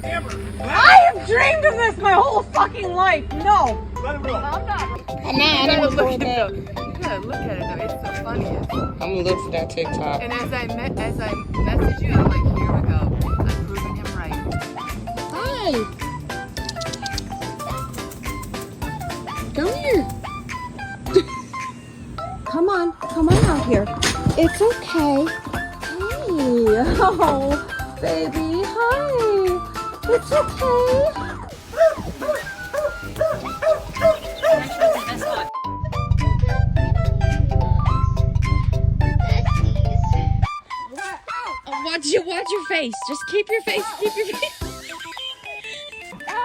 I have dreamed of this my whole fucking life. No. I'm not. Banana. Look at it. You gotta look at it though. It's the funniest. I'm gonna look for that TikTok. And as I message you, I'm like, here we go. I'm proving him right. Hi. Come here. Come on out here. It's okay. Hey, oh, baby, hi. It's okay. Watch your face. Just keep your face. Keep your face. Oh,